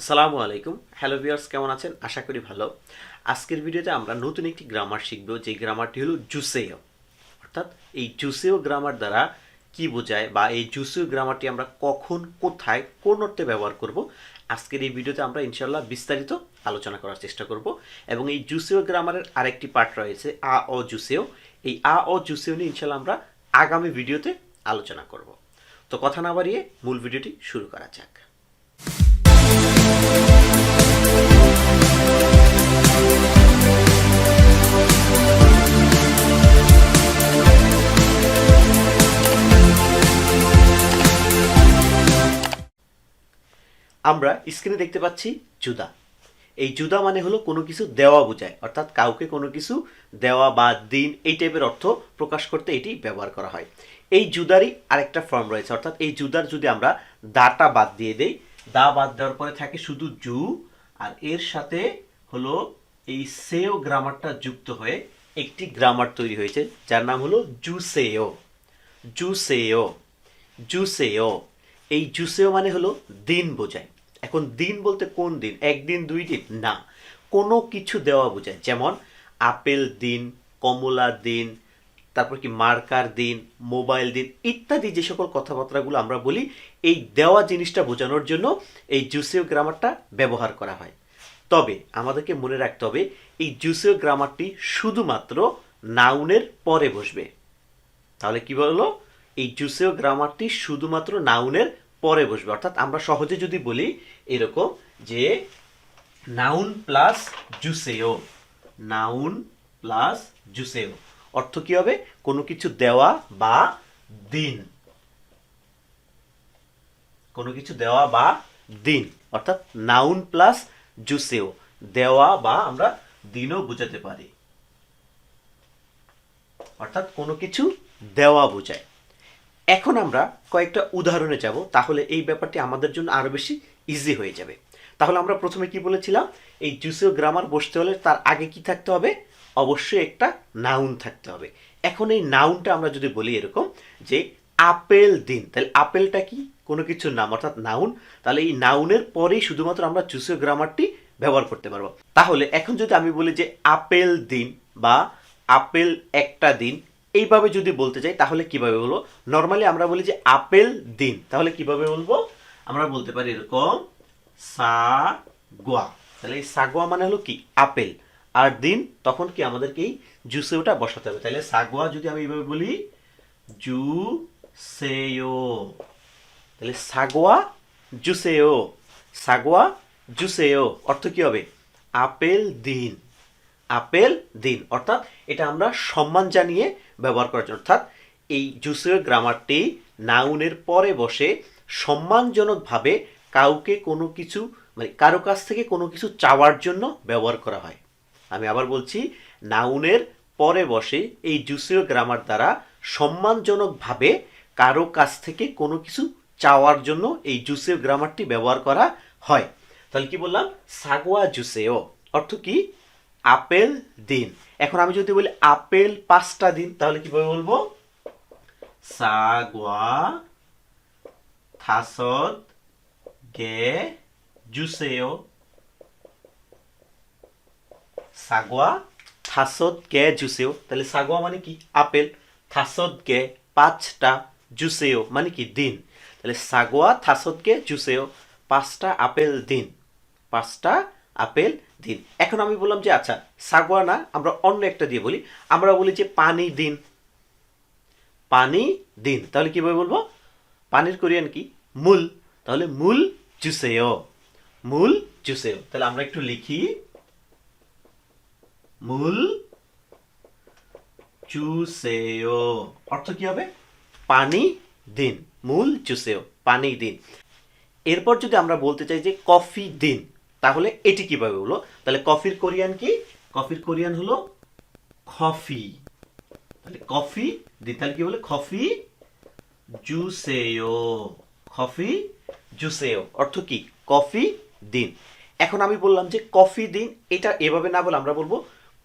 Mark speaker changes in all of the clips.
Speaker 1: আসসালামু আলাইকুম। Hello viewers, কেমন আছেন? আশা করি ভালো। আজকের ভিডিওতে আমরা নতুন একটি গ্রামার শিখব, যে গ্রামারটি হলো জুসেও। অর্থাৎ এই জুসেও গ্রামার দ্বারা কি বোঝায় বা এই জুসেও গ্রামারটি আমরা কখন, কোথায়, কোন অর্থে ব্যবহার করব, আজকের এই ভিডিওতে আমরা ইনশাল্লাহ বিস্তারিত আলোচনা করার চেষ্টা করব। এবং এই জুসেও গ্রামারের আরেকটি পার্ট রয়েছে, আ ও জুসেও। এই আ ও জুসেও নিয়ে ইনশাল্লাহ আমরা আগামী ভিডিওতে আলোচনা করব। তো কথা না বাড়িয়ে মূল ভিডিওটি শুরু করা যাক। আমরা স্ক্রিনে দেখতে পাচ্ছি জুদা। এই জুদা মানে হলো কোনো কিছু দেওয়া বোঝায়, অর্থাৎ কাউকে কোনো কিছু দেওয়া বা দিন, এই টাইপের অর্থ প্রকাশ করতে এটি ব্যবহার করা হয়। এই জুদারই আরেকটা ফর্ম রয়েছে, অর্থাৎ এই জুদার যদি আমরা দাটা বাদ দিয়ে দেই, দা বাদ দেওয়ার পরে থাকে শুধু জু, আর এর সাথে হলো এই সেও গ্রামারটা যুক্ত হয়ে একটি গ্রামার তৈরি হয়েছে, যার নাম হলো জুসেও। জুসেও, জুসেও। এই জুসেও মানে হলো দিন বোঝায়। এখন দিন বলতে কোন দিন? একদিন, দুই দিন না, কোনো কিছু দেওয়া বোঝায়। যেমন আপেল দিন, কমলা দিন, তারপর কি মার্কার দিন, মোবাইল দিন ইত্যাদি যে সকল কথাবার্তাগুলো আমরা বলি, এই দেওয়া জিনিসটা বোঝানোর জন্য এই জুসেও গ্রামারটা ব্যবহার করা হয়। তবে আমাদেরকে মনে রাখতে হবে, এই জুসেও গ্রামারটি শুধুমাত্র নাউনের পরে বসবে। তাহলে কি বললো? এই জুসেও গ্রামারটি শুধুমাত্র নাউনের পরে বসবে। অর্থাৎ আমরা সহজে যদি বলি এরকম, যে নাউন প্লাস জুসেও, নাউন প্লাস জুসেও অর্থ কি হবে? কোনো কিছু দেওয়া বা দিন, কোনো কিছু দেওয়া বা দিন, অর্থাৎ নাউন প্লাস জুসেও, দেওয়া বা আমরা দিনও বোঝাতে পারি, অর্থাৎ কোনো কিছু দেওয়া বোঝায়। এখন আমরা কয়েকটা উদাহরণে যাব, তাহলে এই ব্যাপারটি আমাদের জন্য আরো বেশি ইজি হয়ে যাবে। তাহলে আমরা প্রথমে কি বলেছিলাম? এই জুসেও গ্রামার বসতে হলে তার আগে কি থাকতে হবে? অবশ্যই একটা নাউন থাকতে হবে। এখন এই নাউনটা আমরা যদি বলি এরকম, যে আপেল দিন, তাহলে আপেলটা কি? কোনো কিছুর নাম, অর্থাৎ নাউন। তাহলে এই নাউনের পরেই শুধুমাত্র আমরা জুসেও গ্রামারটি ব্যবহার করতে পারবো। তাহলে এখন যদি আমি বলি যে আপেল দিন বা আপেল একটা দিন, এইভাবে যদি বলতে চাই তাহলে কিভাবে বলবো? নর্মালি আমরা বলি যে আপেল দিন, তাহলে কিভাবে বলবো? আমরা বলতে পারি এরকম, সাগোয়া। তাহলে এই সাগোয়া মানে হলো কি? আপেল। আর দিন, তখন কি আমাদেরকে এই জুসেওটা বসাতে হবে। তাহলে সাগোয়া যদি আমি এইভাবে বলি, জুসেও, তাহলে সাগোয়া জুসেও, সাগোয়া জুসেও অর্থ কি হবে? আপেল দিন, আপেল দিন। অর্থাৎ এটা আমরা সম্মান জানিয়ে ব্যবহার করার জন্য, অর্থাৎ এই জুসেও গ্রামারটি নাউনের পরে বসে সম্মানজনকভাবে কাউকে কোনো কিছু, মানে কারো কাছ থেকে কোনো কিছু চাওয়ার জন্য ব্যবহার করা হয়। আমি আবার বলছি, নাউনের পরে বসে এই জুসেও গ্রামার দ্বারা সম্মানজনকভাবে কারো কাছ থেকে কোনো কিছু চাওয়ার জন্য এই জুসেও গ্রামারটি ব্যবহার করা হয়। তাহলে কি বললাম? সাগোয়া জুসেও অর্থ কি? আপেল দিন। এখন আমি যদি বলি আপেল 5টা দিন, তাহলে কিভাবে বলবো? সাগোয়া 다섯 개 주세요. সাগোয়া 5개 주세요. তাহলে সাগোয়া মানে কি? আপেল। 5개 5টা, জুসেও মানে কি? দিন। তাহলে সাগোয়া 5개 주세요, 5টা আপেল দিন, 5টা আপেল দিন। এখন আমি বললাম যে আচ্ছা, সাগোয়া না, আমরা অন্য একটা দিয়ে বলি। আমরা বলি যে পানি দিন, পানি দিন। তাহলে কিভাবে বলবো? পানির কোরিয়ান কি? মুল। তাহলে মুল জুসেও, মুল জুসেও। তাহলে আমরা একটু লিখি, মুল জুসেও অর্থ কি হবে? পানি দিন, মুল জুসেও পানি দিন। এরপর যদি আমরা বলতে চাই যে কফি দিন, তাহলে এটি কিভাবে হলো? তাহলে কফির কোরিয়ান কি? কফির কোরিয়ান হলো কফি। তাহলে কফি দিন, তাহলে কি বলে? কফি জুসেও, কফি জুসেও অর্থ কি? কফি দিন। এখন আমি বললাম যে কফি দিন, এটা এভাবে না বলে আমরা বলবো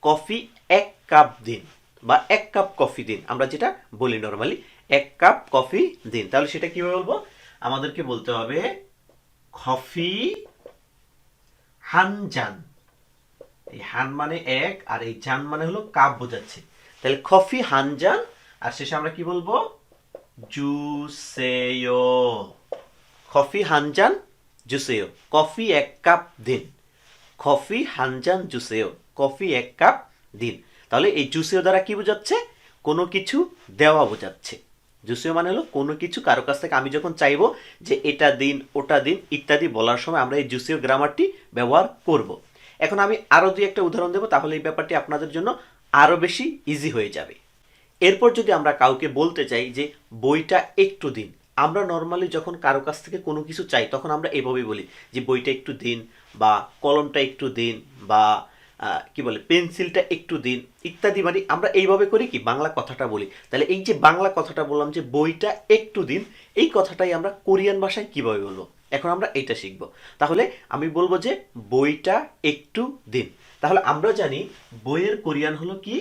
Speaker 1: কফি 1 কাপ দিন বা 1 কাপ কফি দিন, আমরা যেটা বলি নর্মালি 1 কাপ কফি দিন। তাহলে সেটা কিভাবে বলবো? আমাদেরকে বলতে হবে কফি হানজান, এই হান মানে এক আর এই জান মানে হলো কাপ বোঝাচ্ছে। তাহলে কফি হানজান আর শেষে আমরা কি বলবো? জুসেও। কফি হানজান জুসেও, কফি এক কাপ দিন। কফি হানজান জুসেও, কফি এক কাপ দিন। তাহলে এই জুসেও দ্বারা কি বোঝাচ্ছে? কোনো কিছু দেওয়া বোঝাচ্ছে। জুসেও মানে হলো কোনো কিছু কারো কাছ থেকে আমি যখন চাইবো যে এটা দিন ওটা দিন ইত্যাদি বলার সময় আমরা এই জুসেও গ্রামারটি ব্যবহার করব। এখন আমি আরো দুই একটা উদাহরণ দেবো, তাহলে এই ব্যাপারটি আপনাদের জন্য আরো বেশি ইজি হয়ে যাবে। এরপর যদি আমরা কাউকে বলতে চাই যে বইটা একটু দিন, আমরা নর্মালি যখন কারো কাছ থেকে কোনো কিছু চাই তখন আমরা এভাবেই বলি যে বইটা একটু দিন, বা কলমটা একটু দিন, বা কি বলে পেন্সিলটা একটু দিন ইত্যাদি। মানে আমরা এইভাবে করি কি বাংলা কথাটা বলি। তাহলে এই যে বাংলা কথাটা বললাম যে বইটা একটু দিন, এই কথাটাই আমরা কোরিয়ান ভাষায় কিভাবে বলবো, এখন আমরা এইটা শিখব। তাহলে আমি বলবো যে বইটা একটু দিন। তাহলে আমরা জানি বইয়ের কোরিয়ান হলো কি?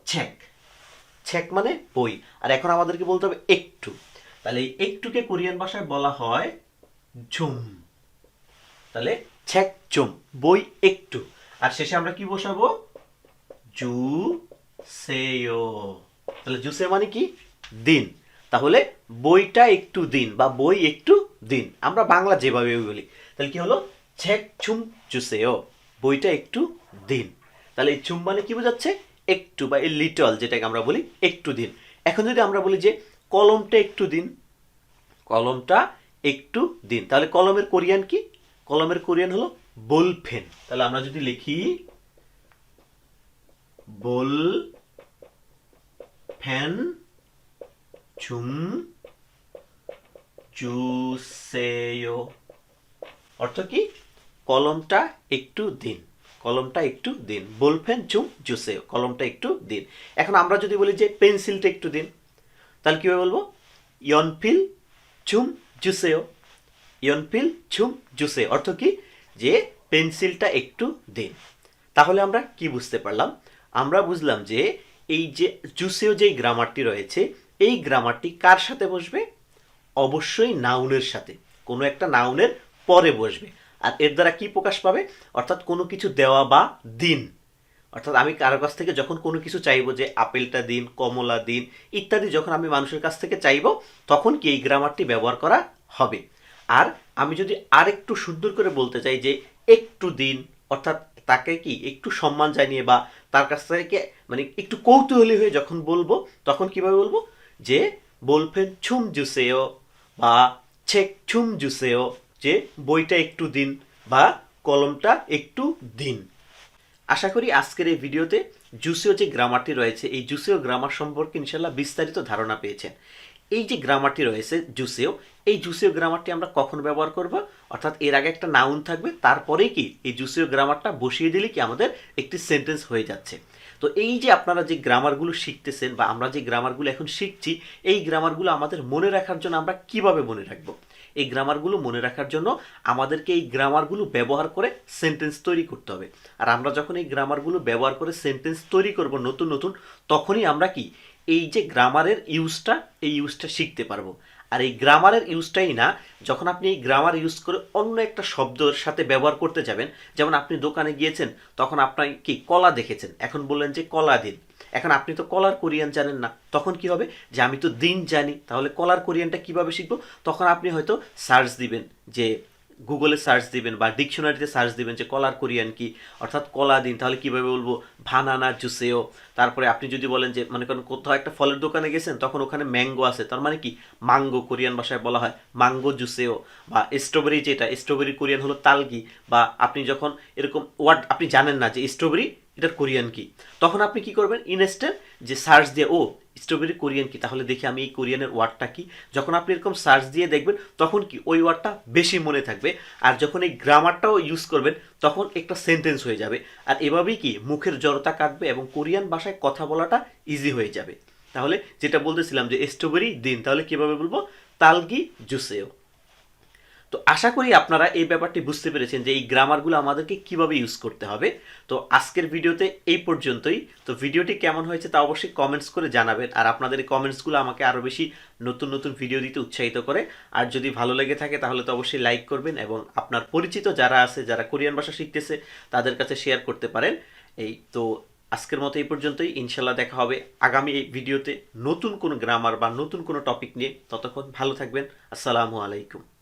Speaker 1: 책। 책 মানে বই। আর এখন আমাদেরকে বলতে হবে একটু। তাহলে এই একটুকে কোরিয়ান ভাষায় বলা হয় 좀। তাহলে 책 좀, বই একটু। আর শেষে আমরা কি বসাবো? জুসেও। তাহলে জুসেও মানে কি? দিন। তাহলে বইটা একটু দিন বা বই একটু দিন, আমরা বাংলা যেভাবে বলি। তাহলে কি হলো? 책 좀 주세요, বইটা একটু দিন। তাহলে এই চুম মানে কি বোঝাচ্ছে? একটু, বা এই লিটল যেটাকে আমরা বলি একটু দিন। এখন যদি আমরা বলি যে কলমটা একটু দিন, কলমটা একটু দিন, তাহলে কলমের কোরিয়ান কি? কলমের কোরিয়ান হলো বোলপেন। তাহলে আমরা যদি লিখি বোল পেন 좀 주세요, অর্থ কি? কলমটা একটু দিন, কলমটা একটু দিন। বোলপেন 좀 주세요, কলমটা একটু দিন। এখন আমরা যদি বলি যে পেন্সিলটা একটু দিন, তাহলে কিভাবে বলবো? 연필 좀 주세요, 연필 좀 주세요, অর্থ কি? যে পেন্সিলটা একটু দিন। তাহলে আমরা কি বুঝতে পারলাম? আমরা বুঝলাম যে এই যে জুসেও যে গ্রামারটি রয়েছে, এই গ্রামারটি কার সাথে বসবে? অবশ্যই নাউনের সাথে, কোনো একটা নাউনের পরে বসবে। আর এর দ্বারা কি প্রকাশ পাবে? অর্থাৎ কোনো কিছু দেওয়া বা দিন। অর্থাৎ আমি কারো কাছ থেকে যখন কোনো কিছু চাইবো যে আপেলটা দিন, কমলা দিন ইত্যাদি, যখন আমি মানুষের কাছ থেকে চাইবো তখন কি এই গ্রামারটি ব্যবহার করা হবে। আর আমি যদি আরেকটু সুন্দর করে বলতে চাই যে একটু দিন, অর্থাৎ তাকে কি একটু সম্মান জানিয়ে বা তার কাছ থেকে মানে একটু কৌতূহলী হয়ে যখন বলবো তখন কিভাবে বলবো? যে বলফেন ছুম জুসেও বা 책 좀 주세요, যে বইটা একটু দিন বা কলমটা একটু দিন। আশা করি আজকের এই ভিডিওতে জুসিও যে গ্রামারটি রয়েছে এই জুসিও গ্রামার সম্পর্কে ইনশাল্লাহ বিস্তারিত ধারণা পেয়েছেন। এই যে গ্রামারটি রয়েছে জুসিও, এই জুসিও গ্রামারটি আমরা কখন ব্যবহার করব? অর্থাৎ এর আগে একটা নাউন থাকবে, তারপরেই কি এই জুসিও গ্রামারটা বসিয়ে দিলে কি আমাদের একটি সেন্টেন্স হয়ে যাচ্ছে। তো এই যে আপনারা যে গ্রামারগুলো শিখতেছেন বা আমরা যে গ্রামারগুলো এখন শিখছি, এই গ্রামারগুলো আমাদের মনে রাখার জন্য আমরা কিভাবে মনে রাখবো? এই গ্রামারগুলো মনে রাখার জন্য আমাদেরকে এই গ্রামারগুলো ব্যবহার করে সেন্টেন্স তৈরি করতে হবে। আর আমরা যখন এই গ্রামারগুলো ব্যবহার করে সেন্টেন্স তৈরি করব নতুন নতুন, তখনই আমরা কি এই যে গ্রামারের ইউজটা, এই ইউজটা শিখতে পারবো। আর এই গ্রামারের ইউজটাই না, যখন আপনি এই গ্রামার ইউজ করে অন্য একটা শব্দের সাথে ব্যবহার করতে যাবেন, যেমন আপনি দোকানে গিয়েছেন, তখন আপনার কি কলা দেখেছেন, এখন বললেন যে কলা দিন। এখন আপনি তো কলার কোরিয়ান জানেন না, তখন কি হবে? যে আমি তো দিন জানি, তাহলে কলার কোরিয়ানটা কিভাবে শিখবো? তখন আপনি হয়তো সার্চ দিবেন, যে গুগলে সার্চ দিবেন বা ডিকশনারিতে সার্চ দিবেন যে কলার কোরিয়ান কি, অর্থাৎ কলা দিন। তাহলে কিভাবে বলবো? ভানানা জুসেও। তারপরে আপনি যদি বলেন যে মনে করেন কোথাও একটা ফলের দোকানে গেছেন, তখন ওখানে ম্যাঙ্গো আছে, তার মানে কি মাঙ্গো, কোরিয়ান ভাষায় বলা হয় মাঙ্গো জুসেও। বা স্ট্রবেরি, যেটা স্ট্রবেরি কোরিয়ান হলো তালগি। বা আপনি যখন এরকম ওয়ার্ড আপনি জানেন না যে স্ট্রবেরি এটার কোরিয়ান কি, তখন আপনি কি করবেন? ইনস্ট্যান্ট যে সার্চ দিয়ে, ও স্ট্রবেরি কোরিয়ান কি, তাহলে দেখি আমি এই কোরিয়ানের ওয়ার্ডটা কি। যখন আপনি এরকম সার্চ দিয়ে দেখবেন তখন কি ওই ওয়ার্ডটা বেশি মনে থাকবে। আর যখন এই গ্রামারটাও ইউজ করবেন তখন একটা সেন্টেন্স হয়ে যাবে। আর এভাবেই কি মুখের জড়তা কাটবে এবং কোরিয়ান ভাষায় কথা বলাটা ইজি হয়ে যাবে। তাহলে যেটা বলতেছিলাম যে স্ট্রবেরি দিন, তাহলে কিভাবে বলবো? তালগি জুসেও। তো আশা করি আপনারা এই ব্যাপারটি বুঝতে পেরেছেন যে এই গ্রামারগুলো আমাদেরকে কিভাবে ইউজ করতে হবে। তো আজকের ভিডিওতে এই পর্যন্তই। তো ভিডিওটি কেমন হয়েছে তা অবশ্যই কমেন্টস করে জানাবেন, আর আপনাদের এই কমেন্টসগুলো আমাকে আরও বেশি নতুন নতুন ভিডিও দিতে উৎসাহিত করে। আর যদি ভালো লেগে থাকে তাহলে তো অবশ্যই লাইক করবেন এবং আপনার পরিচিত যারা আছে যারা কোরিয়ান ভাষা শিখতেছে তাদের কাছে শেয়ার করতে পারেন। এই তো আজকের মতো এই পর্যন্তই। ইনশাল্লাহ দেখা হবে আগামী এই ভিডিওতে নতুন কোনো গ্রামার বা নতুন কোনো টপিক নিয়ে। ততক্ষণ ভালো থাকবেন। আসসালামু আলাইকুম।